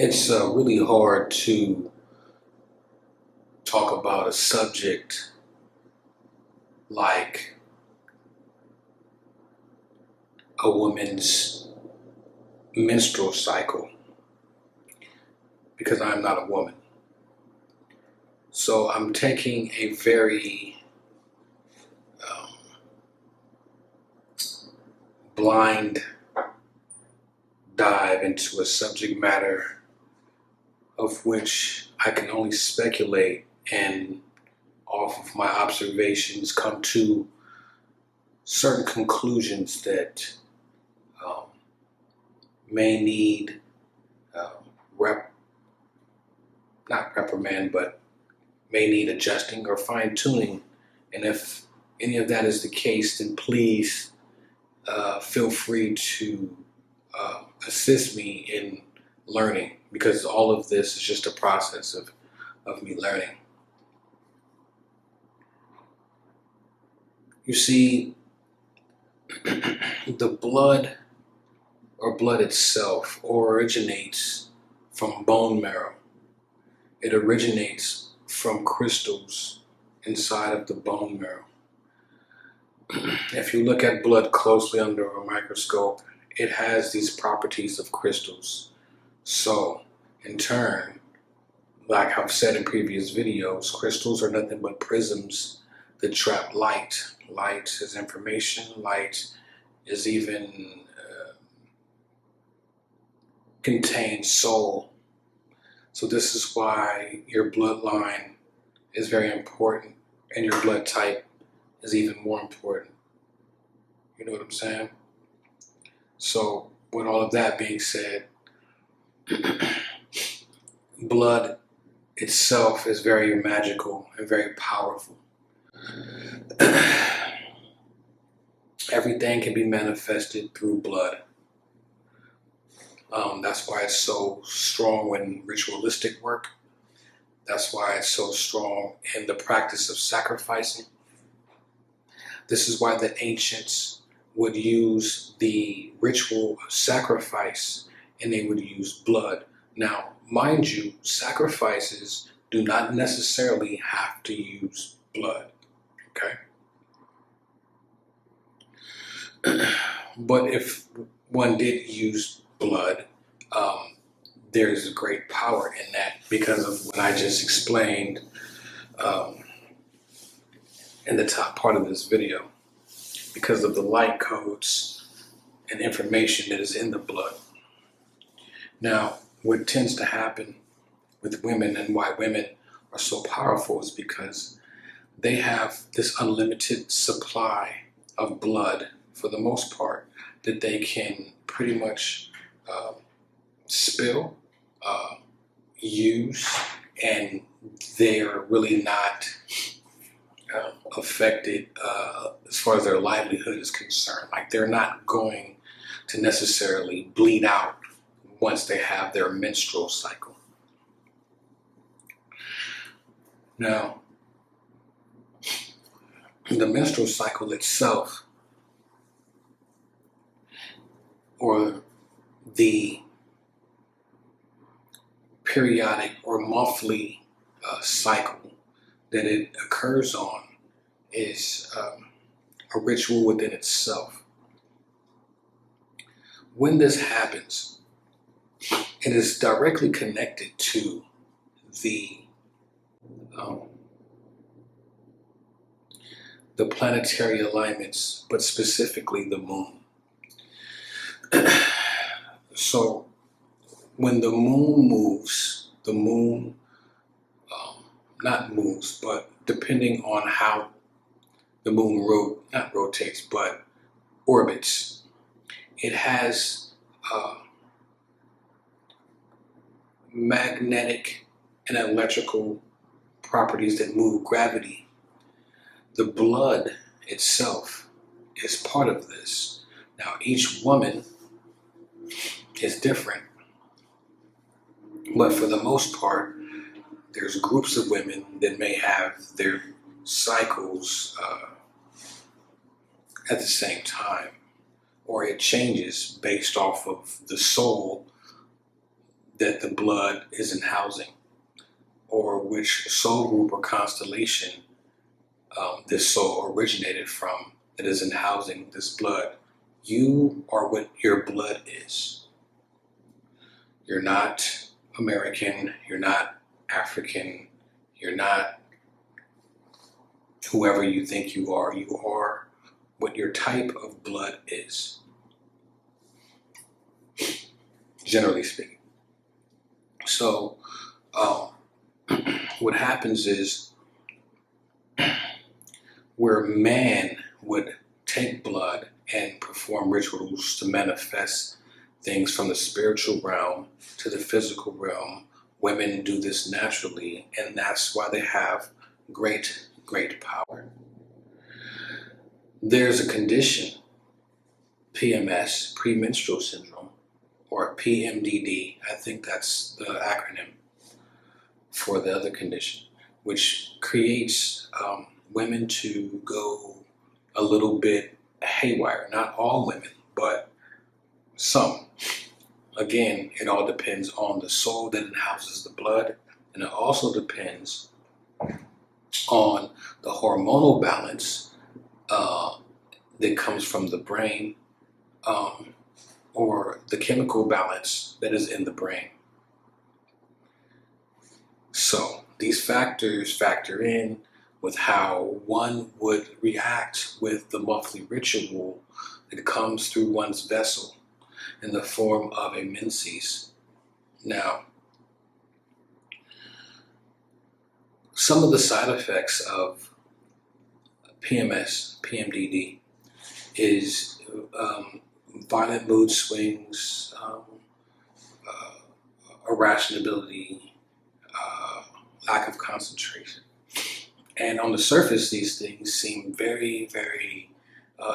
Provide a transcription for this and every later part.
It's really hard to talk about a subject like a woman's menstrual cycle because I'm not a woman. So I'm taking a very blind dive into a subject matter of which I can only speculate and off of my observations come to certain conclusions that may need not reprimand, but may need adjusting or fine-tuning. And if any of that is the case, then please feel free to assist me in learning, because all of this is just a process of me learning. You see, the blood or blood itself originates from bone marrow. It originates from crystals inside of the bone marrow. If you look at blood closely under a microscope, it has these properties of crystals. So, in turn, like I've said in previous videos, crystals are nothing but prisms that trap light. Light is information. Light is even contains soul. So this is why your bloodline is very important, and your blood type is even more important. You know what I'm saying? So with all of that being said, blood itself is very magical and very powerful. Everything can be manifested through blood. That's why it's so strong in ritualistic work. That's why it's so strong in the practice of sacrificing. This is why the ancients would use the ritual of sacrifice, and they would use blood. Now, mind you, sacrifices do not necessarily have to use blood, okay? But if one did use blood, there's a great power in that, because of what I just explained in the top part of this video, because of the light codes and information that is in the blood. Now, what tends to happen with women and why women are so powerful is because they have this unlimited supply of blood, for the most part, that they can pretty much spill, use, and they're really not affected as far as their livelihood is concerned. Like, they're not going to necessarily bleed out once they have their menstrual cycle. Now, the menstrual cycle itself, or the periodic or monthly cycle that it occurs on, is a ritual within itself. When this happens, it is directly connected to the planetary alignments, but specifically the moon. So when the moon moves, the moon not moves, but depending on how the moon not rotates, but orbits, it has magnetic and electrical properties that move gravity. The blood itself is part of this. Now, each woman is different, but for the most part, there's groups of women that may have their cycles at the same time, or it changes based off of the soul that the blood isn't housing, or which soul group or constellation this soul originated from that isn't housing this blood. You are what your blood is. You're not American, you're not African, you're not whoever you think you are. You are what your type of blood is, generally speaking. So what happens is, where man would take blood and perform rituals to manifest things from the spiritual realm to the physical realm, women do this naturally, and that's why they have great, great power. There's a condition, PMS, premenstrual syndrome, or PMDD, I think that's the acronym for the other condition, which creates women to go a little bit haywire. Not all women, but some. Again, it all depends on the soul that houses the blood, and it also depends on the hormonal balance that comes from the brain, or the chemical balance that is in the brain. So these factors factor in with how one would react with the monthly ritual that comes through one's vessel in the form of a menses. Now, some of the side effects of PMS, PMDD, is violent mood swings, irrationality, lack of concentration. And on the surface, these things seem very, very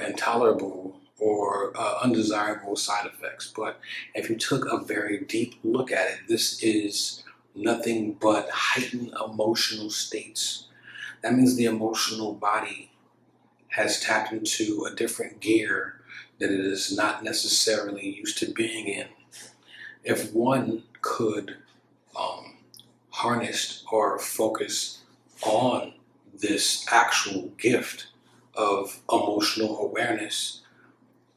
intolerable or undesirable side effects. But if you took a very deep look at it, this is nothing but heightened emotional states. That means the emotional body has tapped into a different gear that it is not necessarily used to being in. If one could harness or focus on this actual gift of emotional awareness,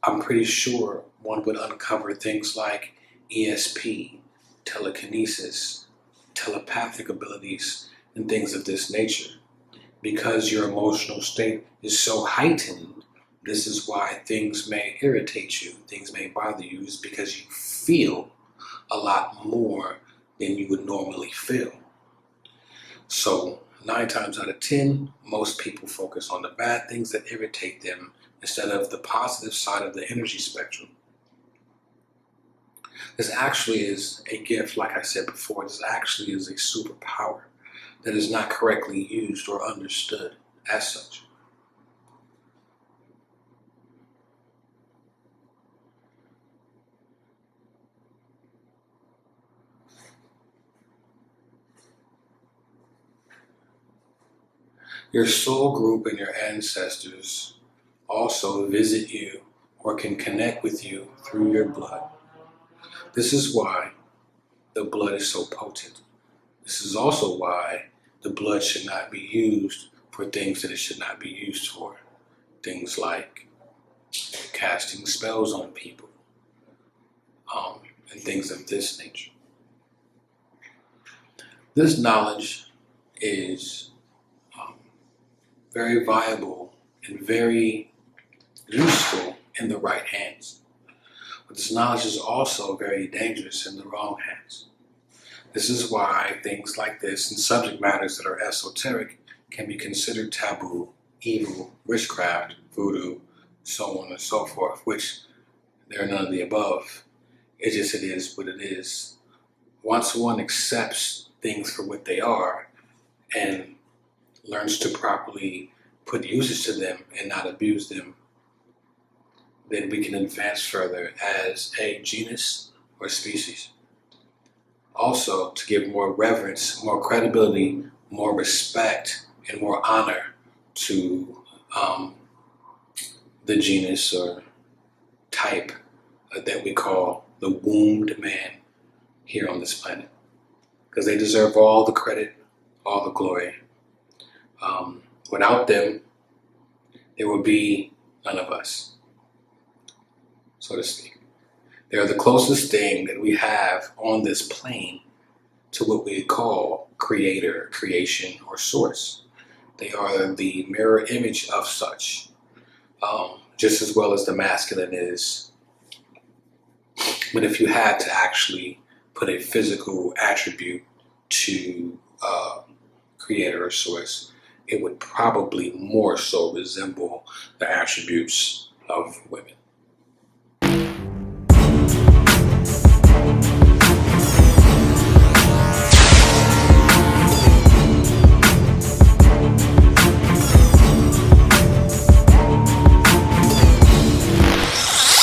I'm pretty sure one would uncover things like ESP, telekinesis, telepathic abilities, and things of this nature. Because your emotional state is so heightened, this is why things may irritate you, things may bother you, is because you feel a lot more than you would normally feel. So 9 times out of 10, most people focus on the bad things that irritate them instead of the positive side of the energy spectrum. This actually is a gift, like I said before. This actually is a superpower that is not correctly used or understood as such. Your soul group and your ancestors also visit you or can connect with you through your blood. This is why the blood is so potent. This is also why the blood should not be used for things that it should not be used for. Things like casting spells on people, and things of this nature. This knowledge is very viable and very useful in the right hands. But this knowledge is also very dangerous in the wrong hands. This is why things like this and subject matters that are esoteric can be considered taboo, evil, witchcraft, voodoo, so on and so forth, which they're none of the above. It is what it is. Once one accepts things for what they are and learns to properly put uses to them and not abuse them, then we can advance further as a genus or species. Also, to give more reverence, more credibility, more respect, and more honor to the genus or type that we call the wombed man, here on this planet, because they deserve all the credit, all the glory. Without them, there would be none of us, so to speak. They're the closest thing that we have on this plane to what we call creator, creation, or source. They are the mirror image of such, just as well as the masculine is. But if you had to actually put a physical attribute to creator or source, it would probably more so resemble the attributes of women.